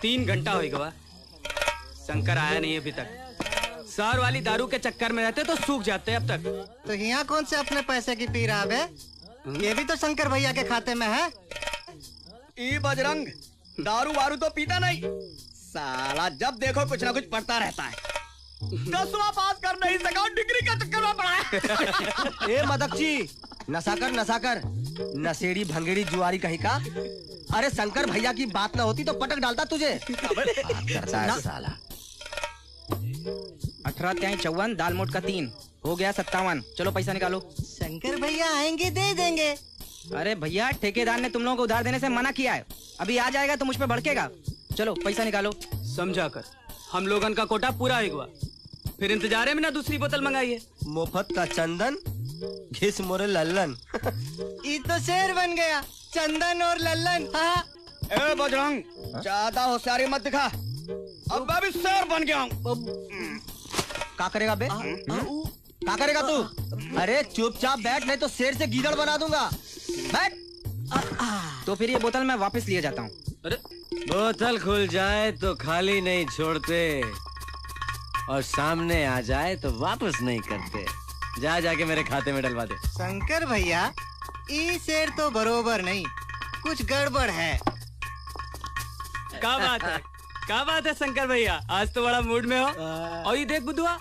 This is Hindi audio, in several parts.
3 घंटा हो गया, शंकर आया नहीं अभी तक। सर वाली दारू के चक्कर में रहते तो सूख जाते अब तक। तो यहाँ कौन से अपने पैसे की पी रहा बे? ये भी तो शंकर भैया के खाते में है। ई बजरंग दारू वारू तो पीता नहीं, साला जब देखो कुछ ना कुछ पढ़ता रहता है। 10वां पास कर नहीं सका, डिग्री का चक्कर में पड़ा है। ए मदकची, नशा कर नशेड़ी भंगेड़ी जुआरी कहीं का। अरे शंकर भैया की बात ना होती तो पटक डालता तुझे। साला 18 त्याई 54, दाल मोट का 3 हो गया 57। चलो पैसा निकालो। शंकर भैया आएंगे दे देंगे। अरे भैया ठेकेदार ने तुम लोगों को उधार देने से मना किया है, अभी आ जाएगा तो मुझ पे भड़केगा। चलो पैसा निकालो। समझा कर, हम लोगन का कोटा पूरा हुआ, फिर इंतजार में ना दूसरी बोतल मंगाइए। मुफ्त का चंदन घिस मोरे लल्लन। ये तो शेर बन गया, चंदन और लल्लन। हाँ। ए बजरंग ज्यादा होशियारी मत दिखा, अब मैं भी शेर बन गया हूँ। का करेगा बे? का करेगा तू? अरे चुपचाप बैठ, नहीं तो शेर से गीदड़ बना दूंगा। बैठ। तो फिर ये बोतल मैं वापस लिए जाता हूँ। अरे बोतल खुल जाए तो खाली नहीं छोड़ते, और सामने आ जाए तो वापस नहीं करते। जा जाके मेरे खाते में डलवा दे। शंकर भैया ये शेर तो बरोबर नहीं, कुछ गड़बड़ है। क्या बात है, क्या बात है शंकर भैया, आज तो बड़ा मूड में हो। और ये देख बुधुआ,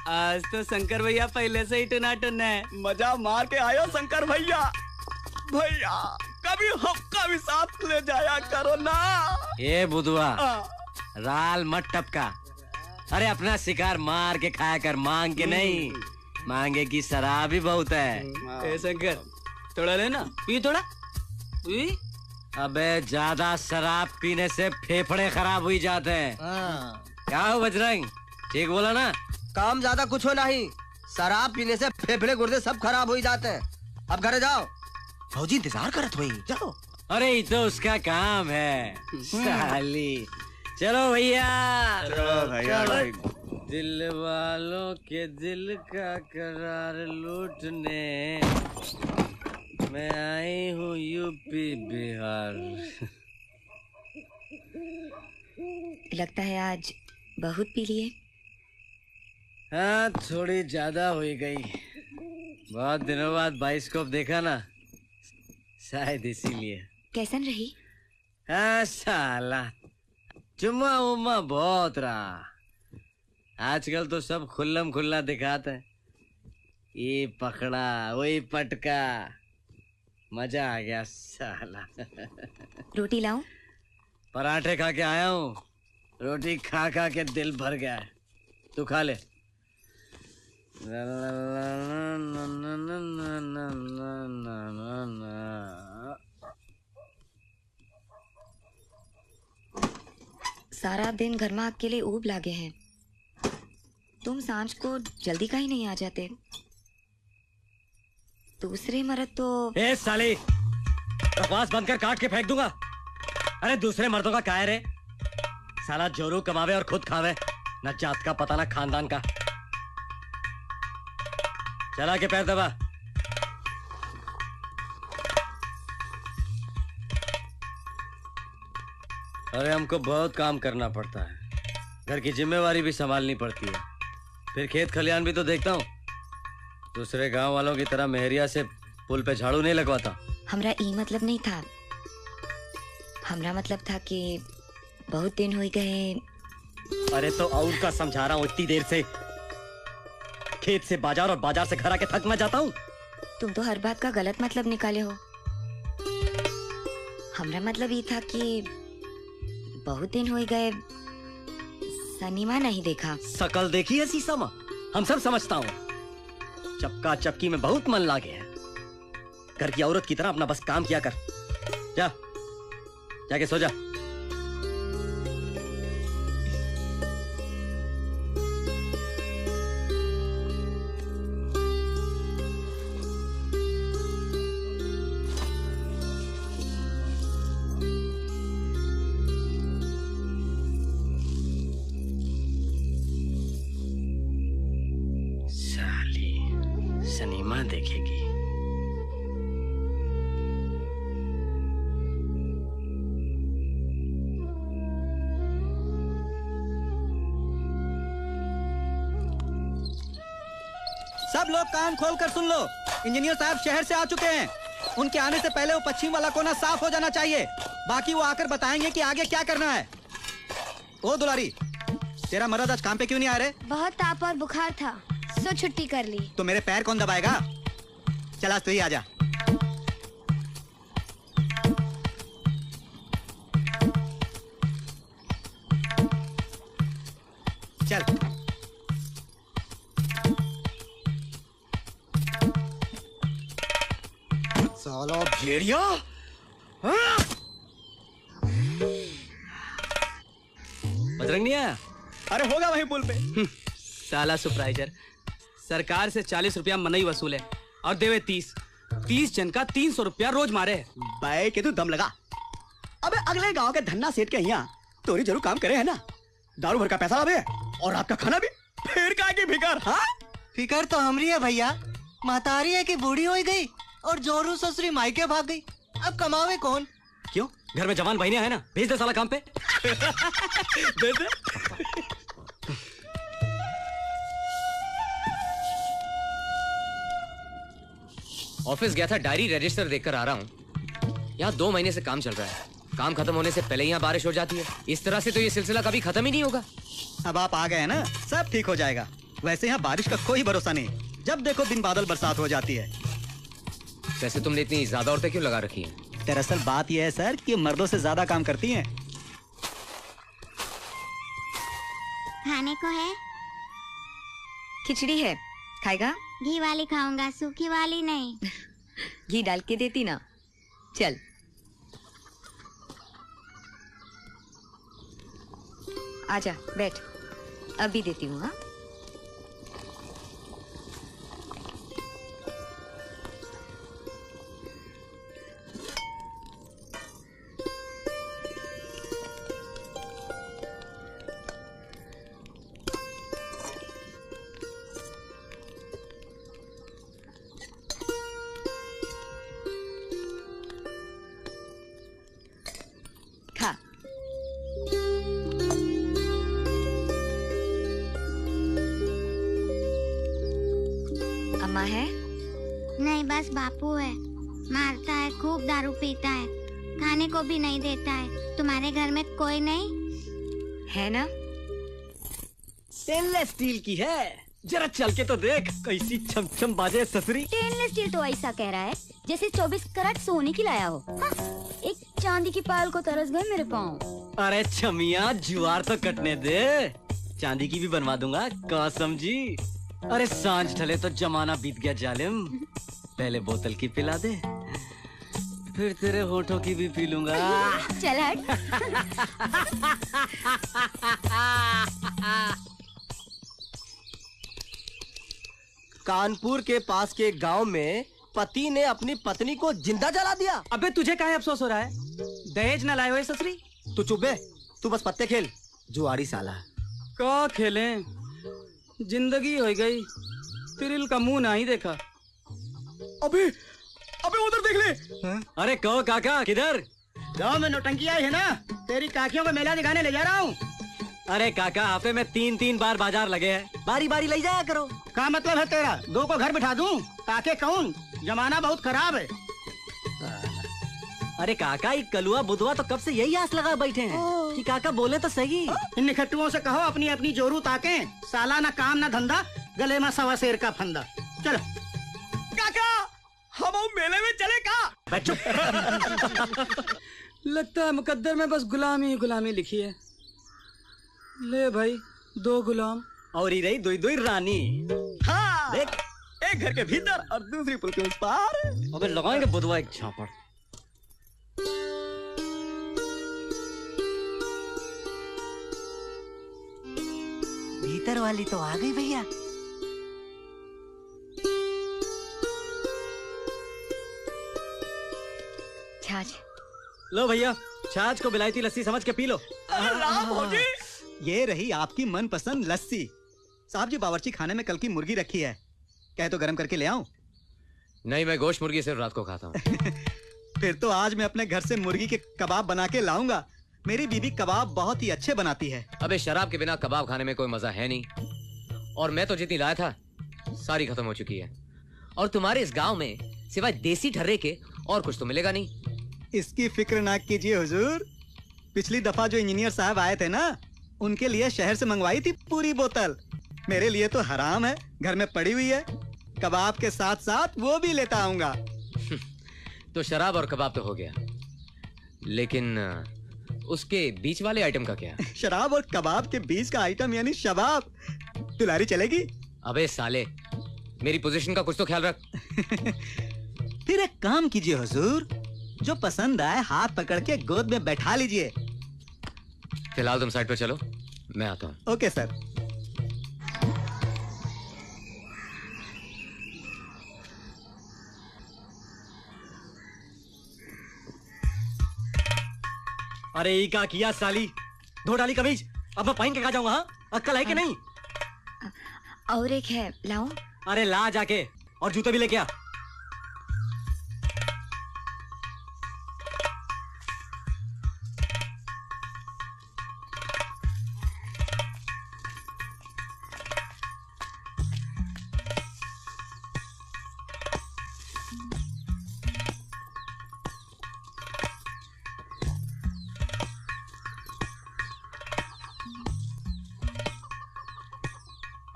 आज तो शंकर भैया पहले से ही टुनाटुन है। मजा मार के आयो शंकर भैया। भैया कभी हमका भी साथ ले जाया करो ना। ये बुधुआ राल मत टपका। अरे अपना शिकार मार के खाया कर, मांग के नहीं। मांगे की शराब भी बहुत है। ए शंकर थोड़ा लेना, पी थोड़ा पी। अबे ज्यादा शराब पीने से फेफड़े खराब हुई जाते हैं। क्या हो बजरंग, ठीक बोला ना? काम ज्यादा कुछ हो नहीं, शराब पीने से फेफड़े गुर्दे सब खराब हो जाते हैं। अब घरे जाओ, फौजी इंतजार करत हुई। जाओ। अरे ये तो उसका काम है साली। चलो भैया, दिल वालों के दिल का करार लूटने मैं आई हूँ यूपी बिहार। लगता है आज बहुत पी लिए। हाँ थोड़ी ज्यादा हो गई, बहुत दिनों बाद बाइस्कोप देखा ना, शायद इसीलिए। कैसन रही? हाँ साला चुम्मा उम्मा बहुत रहा, आजकल तो सब खुल्लम खुल्ला दिखाते हैं। ये पकड़ा वही पटका, मजा आ गया साला। रोटी लाऊं? पराठे खा के आया हूँ, रोटी खा खा के दिल भर गया है, तू खा ले। सारा दिन घर में अकेले ऊब लागे हैं, तुम सांझ को जल्दी का ही नहीं आ जाते। दूसरे मर्द तो ए साली बकवास बंद कर, काट के फेंक दूंगा। अरे दूसरे मर्दों का कायर है साला, जोरू कमावे और खुद खावे, न जात का पता न खानदान का। चला के पैर दबा। अरे हमको बहुत काम करना पड़ता है, घर की जिम्मेवारी भी संभालनी पड़ती है, फिर खेत खलियान भी तो देखता हूँ। दूसरे गांव वालों की तरह मेहरिया से पुल पे झाड़ू नहीं लगवाता। हमरा ई मतलब नहीं था, हमरा मतलब था कि बहुत दिन हो गए। अरे तो और का समझा रहा हूँ, इतनी देर से खेत से बाजार और बाजार से घर आके थक ना जाता हूँ। तुम तो हर बात का गलत मतलब निकाले हो। हमरा मतलब ये था कि बहुत दिन हो गए सनीमा नहीं देखा। शकल देखी है शीशा में, हम सब समझता हूँ। चपका चपकी में बहुत मन लागे है, घर की औरत की तरह अपना बस काम किया कर। जा जाके सो जा। सनीमा देखेगी। सब लोग कान खोल कर सुन लो। इंजीनियर साहब शहर से आ चुके हैं। उनके आने से पहले वो पश्चिम वाला कोना साफ हो जाना चाहिए। बाकी वो आकर बताएंगे कि आगे क्या करना है। ओ दुलारी, तेरा मर्द आज काम पे क्यों नहीं आ रहे? बहुत ताप और बुखार था, सो छुट्टी कर ली। तो मेरे पैर कौन दबाएगा? चल आज तू ही आजा। चल। साला भेड़िया। बजरंग नहीं आया? अरे होगा वहीं पुल पे। साला सुपरवाइजर सरकार से 40 रुपया मनई वसूल है और देवे 30 जन का 300 रुपया रोज मारे है। बाय के तू दम लगा। अबे अगले गांव के धन्ना सेठ के यहाँ तोरी जरूर काम करे है ना। दारू भर का पैसा लावे और रात का खाना भी। फिर का की फिकर? हाँ फिकर तो हमरी है भैया। महतारी है कि बूढ़ी हो गई और जोरू ससुरी मायके भाग गई। अब कमावे कौन? क्यों? घर में जवान बहनियां है ना, भेज दे साला काम पे। दे दे। ऑफिस गया था, डायरी रजिस्टर देखकर आ रहा हूँ। यहाँ 2 महीने से काम चल रहा है। काम खत्म होने से पहले यहाँ बारिश हो जाती है। इस तरह से तो ये सिलसिला कभी खत्म ही नहीं होगा। अब आप आ गए हैं ना, सब ठीक हो जाएगा। वैसे यहाँ बारिश का कोई भरोसा नहीं, जब देखो दिन बादल बरसात हो जाती है। वैसे तुमने इतनी ज्यादा औरतें क्यों लगा रखी हैं? दरअसल बात यह है सर कि मर्दों से ज्यादा काम करती हैं। खाने को है? खिचड़ी है, खाएगा? घी वाली खाऊंगा, सूखी वाली नहीं। घी डाल के देती ना। चल। आजा बैठ, अभी देती हूँ। हाँ खा। अम्मा है? नहीं, बस बापू है। मारता है, खूब दारू पीता है, खाने को भी नहीं देता है। तुम्हारे घर में कोई नहीं है ना? स्टेनलेस स्टील की है, जरा चल के तो देख कैसी छम बाजे ससुरी। स्टेनलेस स्टील तो ऐसा कह रहा है जैसे 24 कैरेट सोने की लाया हो। हाँ, एक चांदी की पायल को तरस गए मेरे पाँव। अरे छमिया, जुआर तो कटने दे, चांदी की भी बनवा दूंगा। क्या समझी? अरे सांझ ढले तो जमाना बीत गया जालिम। पहले बोतल की पिला दे, फिर तेरे होठों की भी पी लूंगा। चल हट। कानपुर के पास के गांव में पति ने अपनी पत्नी को जिंदा जला दिया। अबे तुझे काहे अफसोस हो रहा है? दहेज न लाए हुए ससुरी। तू चुप बे, तू बस पत्ते खेल, जुआरी साला। क्या खेलें, जिंदगी हो गई, तिरिल का मुंह नहीं देखा। अबे अबे उधर देख ले। अरे कहो काका, किधर? गाँव में नौटंकी आई है ना, तेरी काकियों को मेला दिखाने ले जा रहा हूँ। अरे काका, हफ्ते में 3 बार बाजार लगे हैं, बारी बारी ले जाया करो। क्या मतलब है तेरा? 2 को घर बिठा दूं? काके कौन? जमाना बहुत खराब है। अरे काका, ये कलुआ बुधवा तो कब से यही आस लगा बैठे हैं कि काका बोले तो सही। इन निखट्टुओं से कहो अपनी अपनी जोरू ताके। साला ना काम ना धंधा, गले में 1.25 शेर का फंदा। चलो काका, हम मेले में चले का? लगता है मुकद्दर में बस गुलामी ही गुलामी लिखी है। ले भाई, 2 गुलाम और ही रही 2 रानी। हाँ देख, एक घर के भीतर और दूसरी पुल के उस पार। अबे लगाएंगे बुधवा एक झापड़। भीतर वाली तो आ गई भैया। छाछ। लो भैया, छाछ को विलायती लस्सी समझ के पी लो। राम भौजी, ये रही आपकी मनपसंद लस्सी। साहब जी, बावर्ची खाने में कल की मुर्गी रखी है, कहे तो गरम करके ले आऊं? नहीं, मैं गोश्त मुर्गी सिर्फ रात को खाता हूँ। फिर तो आज मैं अपने घर से मुर्गी के कबाब बना के लाऊंगा। मेरी बीबी कबाब बहुत ही अच्छे बनाती है। अबे शराब के बिना कबाब खाने में कोई मजा है नहीं। और मैं तो जितनी लाया था सारी खत्म हो चुकी है। और तुम्हारे इस गांव में सिवाय देसी ठर्रे के और कुछ तो मिलेगा नहीं। इसकी फिक्र ना कीजिए हुजूर। पिछली दफा जो इंजीनियर साहब आए थे ना, उनके लिए शहर से मंगवाई थी पूरी बोतल। मेरे लिए तो हराम है, घर में पड़ी हुई है। कबाब के साथ साथ वो भी लेता आऊंगा। तो शराब और कबाब तो हो गया, लेकिन उसके बीच वाले आइटम का क्या? शराब और कबाब के बीच का आइटम यानी शबाब। दुलारी चलेगी? अबे साले, मेरी पोजीशन का कुछ तो ख्याल रख। फिर एक काम कीजिए हुजूर, जो पसंद आए हाथ पकड़ के गोद में बैठा लीजिए। फिलहाल तुम साइड पर चलो, मैं आता हूँ। Okay sir. अरे ई का किया साली, धो डाली कमीज। अब मैं पहन के कहा जाऊंगा? हाँ, अक्ल है कि नहीं? और एक है, लाऊं? अरे ला जाके, और जूते भी लेके आ।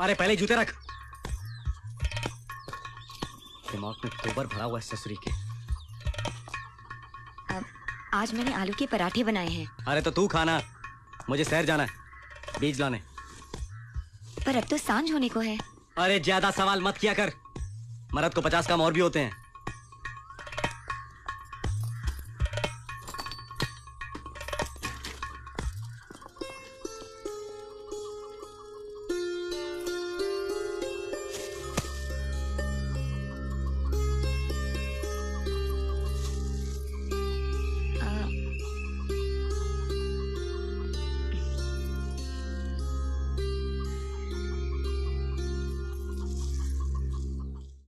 अरे पहले जूते रख। दिमाग में गोबर भरा हुआ है ससुरी के। आज मैंने आलू के पराठे बनाए हैं। अरे तो तू खाना, मुझे शहर जाना है बीज लाने। पर अब तो सांझ होने को है। अरे ज्यादा सवाल मत किया कर, मर्द को 50 काम और भी होते हैं।